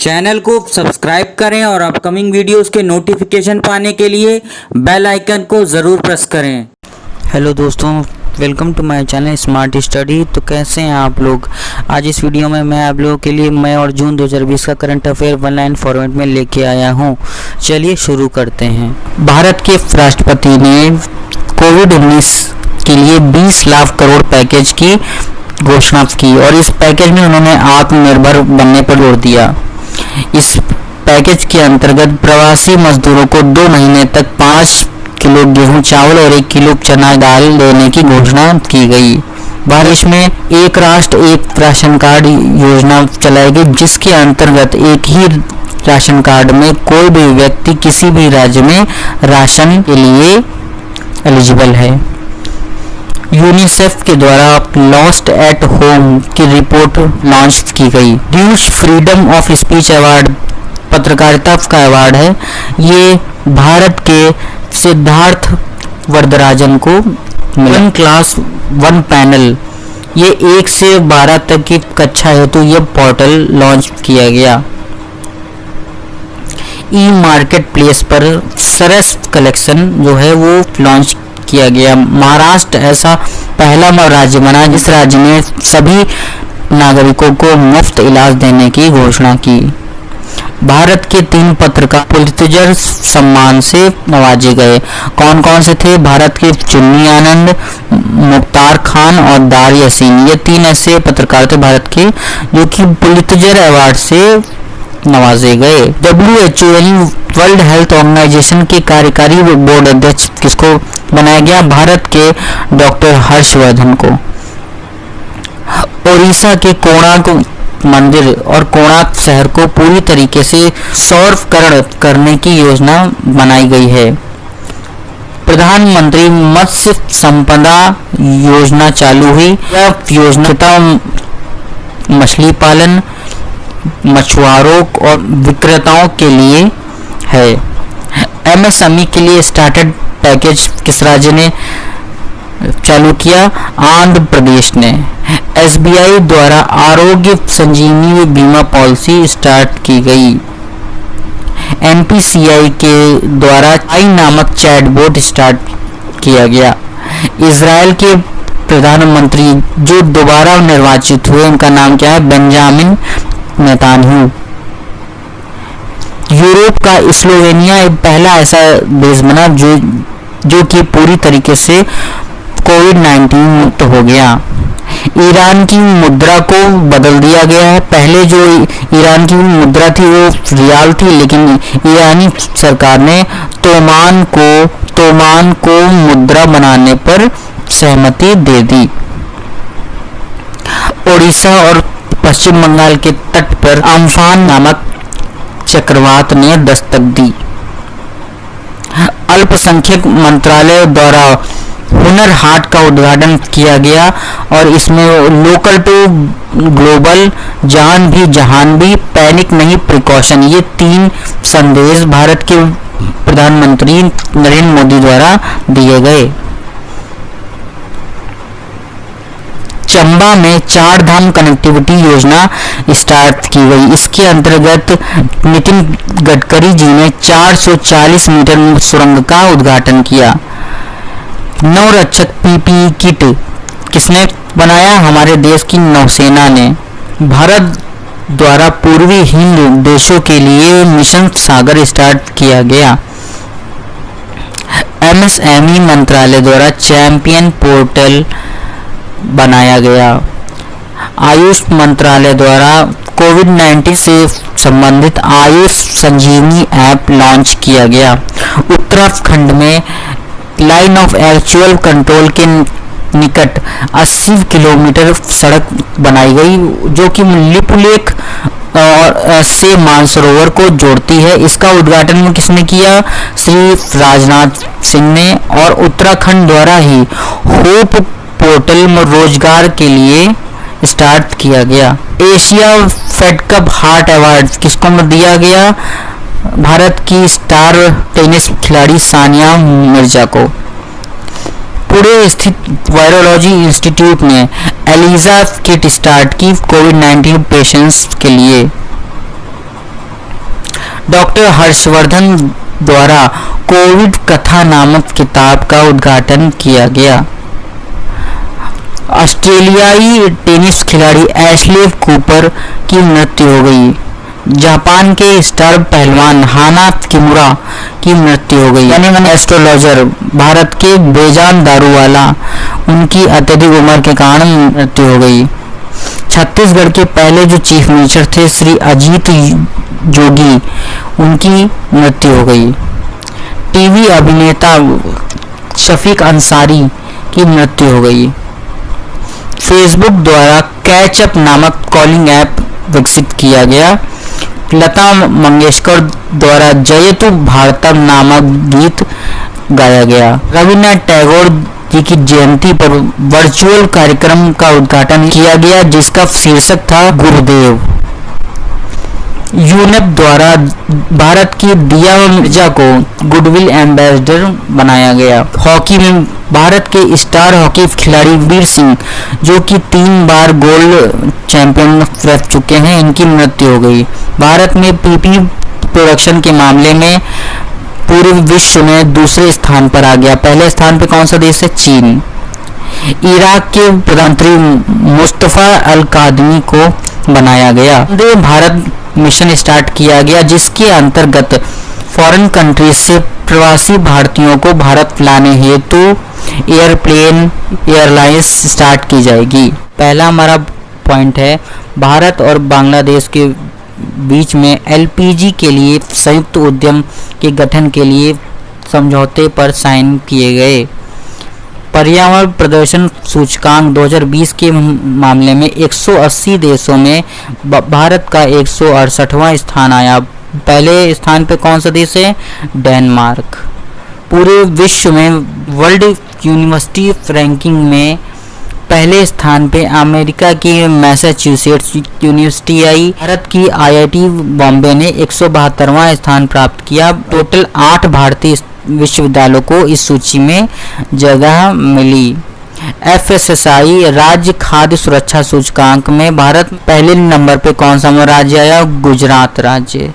Channel को subscribe करें और अपकमिंग वीडियोस के नोटिफिकेशन पाने के लिए बेल आइकन को ज़रूर प्रेस करें। हेलो दोस्तों, welcome to my channel smart study. तो कैसे हैं आप लोग। आज इस वीडियो में मैं आप लोगों के लिए मई और जून 2020 का current affair one line format में लेके आया हूं। चलिए शुरू करते हैं। भारत के राष्ट्रपति ने कोविड-19 के लिए 20 लाख करोड़ पैकेज की घोषणा की और इस पैकेज में उन्होंने आत्मनिर्भर बनने पर जोर दिया। इस पैकेज के अंतर्गत प्रवासी मजदूरों को 2 महीने तक 5 किलो गेहूं चावल और 1 किलो चना दाल देने की घोषणा की गई। देश में एक राष्ट्र एक राशन कार्ड योजना चलाई गई, जिसके अंतर्गत एक ही राशन कार्ड में कोई भी व्यक्ति किसी भी राज्य में राशन के लिए एलिजिबल है। यूनिसेफ के द्वारा लॉस्ट एट होम की रिपोर्ट लॉन्च की गई। Deutsche freedom of speech award पत्रकारिता का अवार्ड है। ये भारत के सिद्धार्थ वरदराजन को मिला। क्लास 1 पैनल, ये 1 से 12 तक की कक्षा हेतु यह पोर्टल लॉन्च किया गया। ई मार्केट प्लेस पर सरस कलेक्शन जो है वो लॉन्च किया गया। महाराष्ट्र ऐसा पहला राज्य बना जिस राज्य ने सभी नागरिकों को मुफ्त इलाज देने की घोषणा की। भारत के 3 पत्रकार पुलित्जर सम्मान से नवाजे गए। कौन कौन से थे? भारत के चुन्नी आनंद, मुख्तार खान और दार यासीन। ये 3 ऐसे पत्रकार थे भारत के जो कि पुलित्जर अवार्ड से नवाजे गए। WHO वर्ल्ड हेल्थ ऑर्गेनाइजेशन के कार्यकारी बोर्ड अध्यक्ष किसको बनाया गया? भारत के डॉक्टर हर्षवर्धन को। ओडिशा के कोणार्क मंदिर और कोणार्क शहर को पूरी तरीके से सौरकरण करने की योजना बनाई गई है। प्रधानमंत्री मत्स्य संपदा योजना चालू हुई। यह योजना मछली पालन, मछुआरों और विक्रेताओं के लिए है। MSME के लिए स्टार्टअप पैकेज किस राज्य ने चालू किया? आंध्र प्रदेश ने। SBI द्वारा आरोग्य संजीवनी बीमा पॉलिसी स्टार्ट की गई। NPCI के द्वारा आई नामक चैटबॉट स्टार्ट किया गया। इजराइल के प्रधानमंत्री जो दोबारा निर्वाचित हुए, उनका नाम क्या है? Benjamin Netanyahu. यूरोप का स्लोवेनिया पहला ऐसा देश बना जो कि पूरी तरीके से कोविड-19 मुक्त हो गया। ईरान की मुद्रा को बदल दिया गया है। पहले जो ईरान की मुद्रा थी वो रियाल थी, लेकिन ईरानी सरकार ने तोमान को मुद्रा बनाने पर सहमति दे दी। ओडिशा और पश्चिम बंगाल के तट पर अम्फान नामक चक्रवात ने दस्तक दी। अल्पसंख्यक मंत्रालय द्वारा हुनर हाट का उद्घाटन किया गया और इसमें लोकल टू ग्लोबल, जहान भी, पैनिक नहीं प्रिकॉशन, ये 3 संदेश भारत के प्रधानमंत्री नरेंद्र मोदी द्वारा दिए गए। चंबा में 4 धाम कनेक्टिविटी योजना स्टार्ट की गई। इसके अंतर्गत नितिन गडकरी जी ने 440 मीटर सुरंग का उद्घाटन किया। नौरक्षक PPE किट किसने बनाया? हमारे देश की नौसेना ने। भारत द्वारा पूर्वी हिंद देशों के लिए मिशन सागर स्टार्ट किया गया। MSME मंत्रालय द्वारा चैंपियन पोर्टल बनाया गया। आयुष मंत्रालय द्वारा कोविड-19 से संबंधित आयुष संजीवनी ऐप लॉन्च किया गया। उत्तराखंड में लाइन ऑफ एक्चुअल कंट्रोल के निकट 80 किलोमीटर सड़क बनाई गई जो कि लिपुलेख और से मानसरोवर को जोड़ती है। इसका उद्घाटन किसने किया? श्री राजनाथ सिंह ने। और उत्तराखंड द्वारा ही होप पोर्टल में रोजगार के लिए स्टार्ट किया गया। Asia Fed Cup heart award किसको दिया गया? भारत की स्टार टेनिस खिलाड़ी सानिया मिर्जा को। पुणे स्थित वायरोलॉजी इंस्टीट्यूट ने एलिजा किट स्टार्ट की कोविड-19 पेशेंट्स के लिए। डॉक्टर हर्षवर्धन द्वारा कोविड कथा नामक किताब का उद्घाटन किया गया। ऑस्ट्रेलियाई टेनिस खिलाड़ी एशले कूपर की मृत्यु हो गई। जापान के स्टार पहलवान हाना किमुरा की मृत्यु हो गई। जाने-माने एस्ट्रोलॉजर भारत के बेजान दारूवाला, उनकी अत्यधिक उम्र के कारण मृत्यु हो गई। छत्तीसगढ़ के पहले जो चीफ मिनिस्टर थे श्री अजीत जोगी, उनकी मृत्यु हो गई। टीवी अभिनेता शफीक अंसारी की मृत्यु हो गई। फेसबुक द्वारा कैचअप नामक कॉलिंग ऐप विकसित किया गया। लता मंगेशकर द्वारा जयतु भारतम नामक गीत गाया गया। रविन्द्रनाथ टैगोर जी की जयंती पर वर्चुअल कार्यक्रम का उद्घाटन किया गया, जिसका शीर्षक था गुरुदेव। यूनेप द्वारा भारत की दिया मिर्जा को गुडविल एम्बेसडर बनाया गया। हॉकी में भारत के स्टार हॉकी खिलाड़ी वीर सिंह, जो कि 3 बार गोल्ड चैंपियन रह चुके हैं, इनकी मृत्यु हो गई। भारत में पीपी प्रोडक्शन के मामले में पूरे विश्व में दूसरे स्थान पर आ गया। पहले स्थान पर कौन सा देश है? चीन। इराक के प्रधानमंत्री मुस्तफा अल कादमी को बनाया गया। वंदे भारत मिशन स्टार्ट किया गया, जिसके अंतर्गत फॉरेन कंट्री से प्रवासी भारतीयों को भारत लाने हेतु एयरप्लेन एयरलाइंस स्टार्ट की जाएगी। पहला हमारा पॉइंट है, भारत और बांग्लादेश के बीच में एलपीजी के लिए संयुक्त उद्यम के गठन के लिए समझौते पर साइन किए गए। पर्यावरण प्रदर्शन सूचकांक 2020 के मामले में 180 देशों में भारत का 168वां स्थान आया। पहले स्थान पे कौन सा देश है? डेनमार्क। पूरे विश्व में वर्ल्ड यूनिवर्सिटी रैंकिंग में पहले स्थान पे अमेरिका की मैसाचुसेट्स यूनिवर्सिटी आई। भारत की आईआईटी बॉम्बे ने 172वां स्थान प्राप्त किया। टोटल 8 भारतीय विश्वविद्यालयों को इस सूची में जगह मिली। एफएसएसआई राज्य खाद्य सुरक्षा सूचकांक में भारत पहले नंबर पे कौन सा राज्य आया? गुजरात राज्य।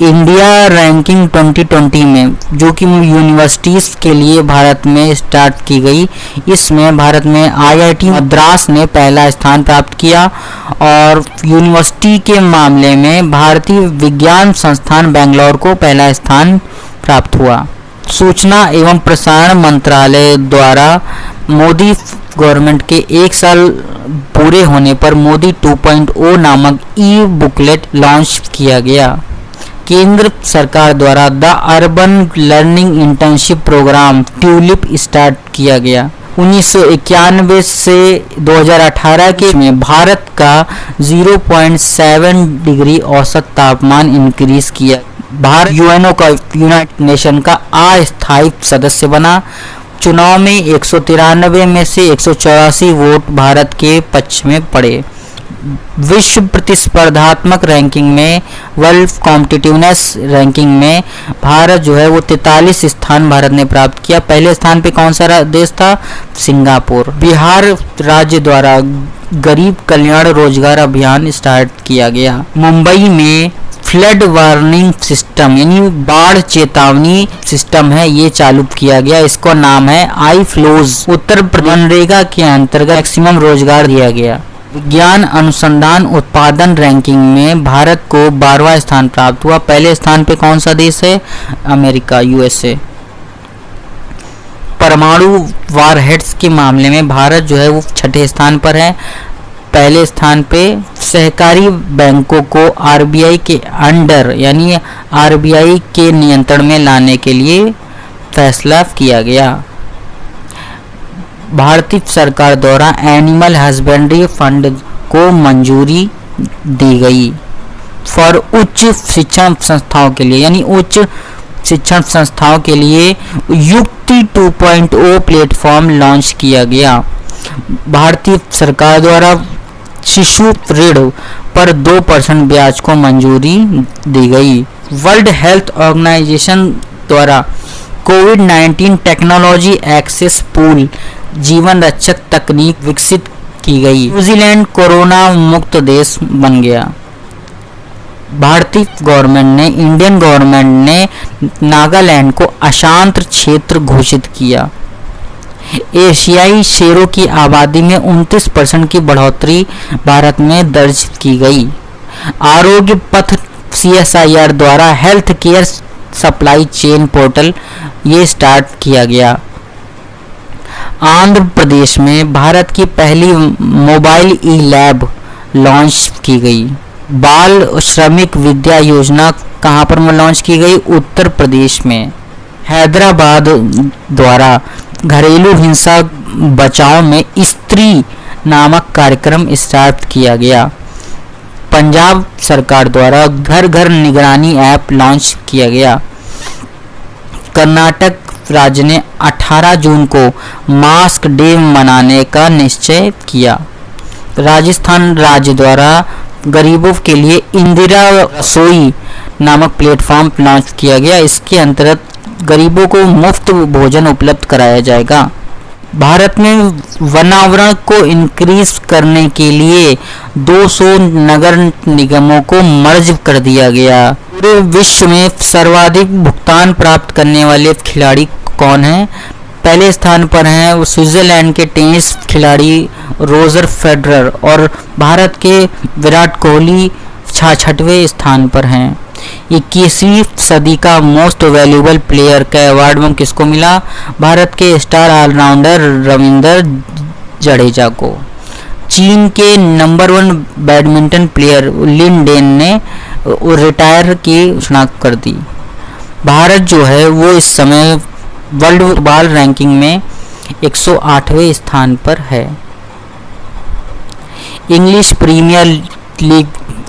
इंडिया रैंकिंग 2020 में, जो कि यूनिवर्सिटीज के लिए भारत में स्टार्ट की गई, इसमें भारत में आईआईटी मद्रास ने पहला स्थान प्राप्त किया और यूनिवर्सिटी के मामले में भारतीय विज्ञान संस्थान बेंगलोर को पहला स्थान प्राप्त हुआ। सूचना एवं प्रसारण मंत्रालय द्वारा मोदी गवर्नमेंट के 1 साल पूरे होने पर मोदी 2.0 नामक ई बुकलेट लॉन्च किया गया। केंद्र सरकार द्वारा the urban learning internship programme TULIP start किया गया। 1991 से 2018 के में भारत का 0.7 डिग्री औसत तापमान इंक्रीज किया। भारत यूएनओ का यूनाइटेड नेशन का अस्थायी सदस्य बना। चुनाव में 193 में से 184 वोट भारत के पक्ष में पड़े। विश्व प्रतिस्पर्धात्मक रैंकिंग में, वर्ल्ड कॉम्पिटिटिवनेस रैंकिंग में भारत जो है वो 43 स्थान भारत ने प्राप्त किया। पहले स्थान पे कौन सा देश था? सिंगापुर। बिहार राज्य द्वारा गरीब कल्याण रोजगार अभियान स्टार्ट किया गया। मुंबई में फ्लड वार्निंग सिस्टम यानी बाढ़ चेतावनी सिस्टम है, ये चालू किया गया। इसका नाम है आई फ्लोज। उत्तर प्रदेश मनरेगा के अंतर्गत मैक्सिमम रोजगार दिया गया। विज्ञान अनुसंधान उत्पादन रैंकिंग में भारत को 12वां स्थान प्राप्त हुआ। पहले स्थान पे कौन सा देश है? America, USA. परमाणु वारहेड्स के मामले में भारत जो है वो 6ठे स्थान पर है। पहले स्थान पे सहकारी बैंकों को आरबीआई के अंडर यानी आरबीआई के नियंत्रण में लाने के लिए फैसला किया गया। भारतीय सरकार द्वारा एनिमल हस्बेंड्री फंड को मंजूरी दी गई फॉर उच्च शिक्षण संस्थाओं के लिए, यानी उच्च शिक्षण संस्थाओं के लिए युक्ति 2.0 प्लेटफॉर्म लॉन्च किया गया। भारतीय सरकार द्वारा शिशु ऋण पर 2% ब्याज को मंजूरी दी गई। वर्ल्ड हेल्थ ऑर्गेनाइजेशन द्वारा कोविड-19 टेक्नोलॉजी एक्सेस पूल जीवन रक्षक तकनीक विकसित की गई। न्यूजीलैंड कोरोना मुक्त देश बन गया। भारतीय गवर्नमेंट ने इंडियन गवर्नमेंट ने नागालैंड को अशांत क्षेत्र घोषित किया। एशियाई शेरों की आबादी में 29% की बढ़ोतरी भारत में दर्ज की गई। आरोग्य पथ CSIR द्वारा health care supply chain portal ये स्टार्ट किया गया। आंध्र प्रदेश में भारत की पहली मोबाइल ई-लैब लॉन्च की गई। बाल श्रमिक विद्या योजना कहाँ पर लॉन्च की गई? उत्तर प्रदेश में। हैदराबाद द्वारा घरेलू हिंसा बचाव में स्त्री नामक कार्यक्रम स्टार्ट किया गया। पंजाब सरकार द्वारा घर घर निगरानी ऐप लॉन्च किया गया। कर्नाटक राज्य ने 18 जून को मास्क डे मनाने का निश्चय किया। राजस्थान राज्य द्वारा गरीबों के लिए इंदिरा रसोई नामक प्लेटफॉर्म लॉन्च किया गया। इसके अंतर्गत गरीबों को मुफ्त भोजन उपलब्ध कराया जाएगा। भारत में वनावरण को इंक्रीज करने के लिए 200 नगर निगमों को मर्ज कर दिया गया। पूरे विश्व में सर्वाधिक भुगतान प्राप्त करने वाले खिलाड़ी कौन हैं? पहले स्थान पर हैं स्विट्जरलैंड के टेनिस खिलाड़ी रोजर फेडरर और भारत के विराट कोहली 6वें स्थान पर हैं। 21वीं सदी का मोस्ट वैल्यूएबल प्लेयर का अवार्ड में किसको मिला? भारत के स्टार ऑलराउंडर रविंद्र जडेजा को। चीन के नंबर 1 बैडमिंटन प्लेयर लिन डेन ने रिटायर की घोषणा कर दी। भारत जो है वो इस समय वर्ल्ड फुटबॉल रैंकिंग में 108वें स्थान पर है। इंग्लिश प्रीमियर लीग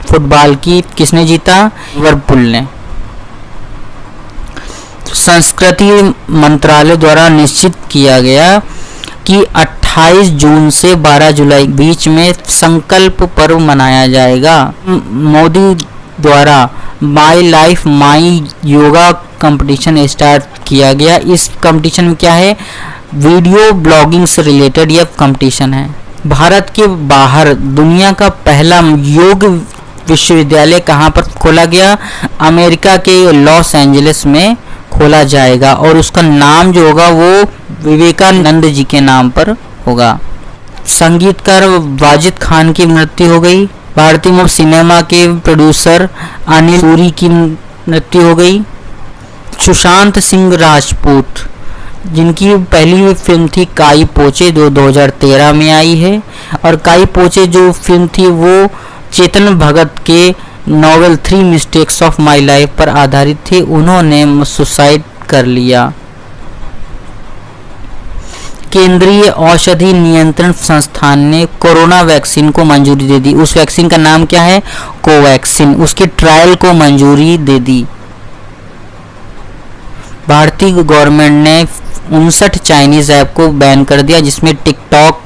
फुटबॉल की किसने जीता? लिवरपूल ने। संस्कृति मंत्रालय द्वारा निश्चित किया गया कि 28 जून से 12 जुलाई बीच में संकल्प पर्व मनाया जाएगा। मोदी द्वारा my life my yoga competition start किया गया। इस कंपटीशन में क्या है? वीडियो ब्लॉगिंग से रिलेटेड यह कंपटीशन है। भारत के बाहर दुनिया का पहला योग विश्वविद्यालय कहाँ पर खोला गया? अमेरिका के लॉस एंजलिस में खोला जाएगा और उसका नाम जो होगा वो विवेकानंद जी के नाम पर होगा। संगीतकार वाजिद खान की मृत्यु हो गई। भारतीय सिनेमा के प्रोड्यूसर अनिल सूरी की मृत्यु हो गई। सुशांत सिंह राजपूत जिनकी पहली फिल्म थी काई पोचे जो 2013 में आई है और काई पोचे जो फिल्म थी वो चेतन भगत के novel 3 mistakes of my life पर आधारित थी। उन्होंने सुसाइड कर लिया। केंद्रीय औषधि नियंत्रण संस्थान ने कोरोना वैक्सीन को मंजूरी दे दी। उस वैक्सीन का नाम क्या है? कोवैक्सीन। उसके ट्रायल को मंजूरी दे दी। भारतीय गवर्नमेंट ने 59 चाइनीज ऐप को बैन कर दिया जिसमें टिकटॉक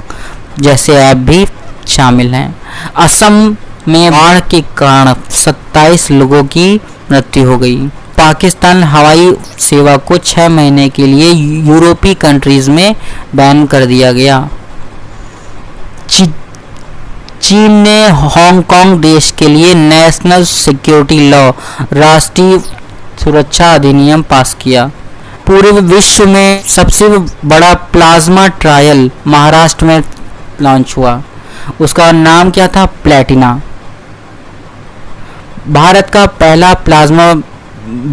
जैसे ऐप भी शामिल हैं। असम में बाढ़ के कारण 27 लोगों की मृत्यु हो गई। पाकिस्तान हवाई सेवा को 6 महीने के लिए यूरोपीय कंट्रीज में बैन कर दिया गया। चीन ने हांगकांग देश के लिए नेशनल सिक्योरिटी लॉ राष्ट्रीय सुरक्षा अधिनियम पास किया। पूरे विश्व में सबसे बड़ा प्लाज्मा ट्रायल महाराष्ट्र में लॉन्च हुआ। उसका नाम क्या था? प्लेटिना। भारत का पहला प्लाज्मा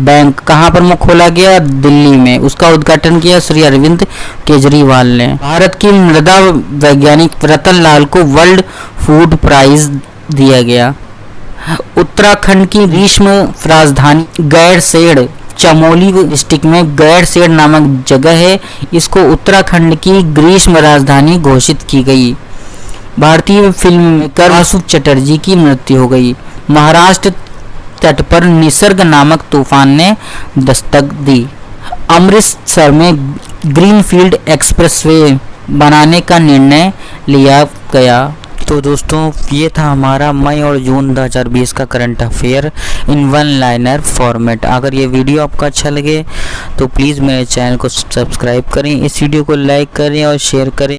बैंक कहाँ पर खोला गया? दिल्ली में। उसका उद्घाटन किया श्री अरविंद केजरीवाल ने। भारत की मृदा वैज्ञानिक रतन लाल को वर्ल्ड फूड प्राइज दिया गया। उत्तराखंड की ग्रीष्म राजधानी गैरसेण चमोली डिस्ट्रिक्ट में गैरसेण नामक जगह है। इसको उत्तराखंड की ग्रीष्म राजधानी घोषित की गई। भारतीय फिल्म मेकर वासु चटर्जी की मृत्यु हो गई। महाराष्ट्र तट पर निसर्ग नामक तूफान ने दस्तक दी। अमृतसर में ग्रीनफील्ड एक्सप्रेसवे बनाने का निर्णय लिया गया। तो दोस्तों ये था हमारा मई और जून 2020 का करंट अफेयर इन 1 लाइनर फॉर्मेट। अगर ये वीडियो आपको अच्छा लगे तो प्लीज़ मेरे चैनल को सब्सक्राइब करें, इस वीडियो को लाइक करें और शेयर करें।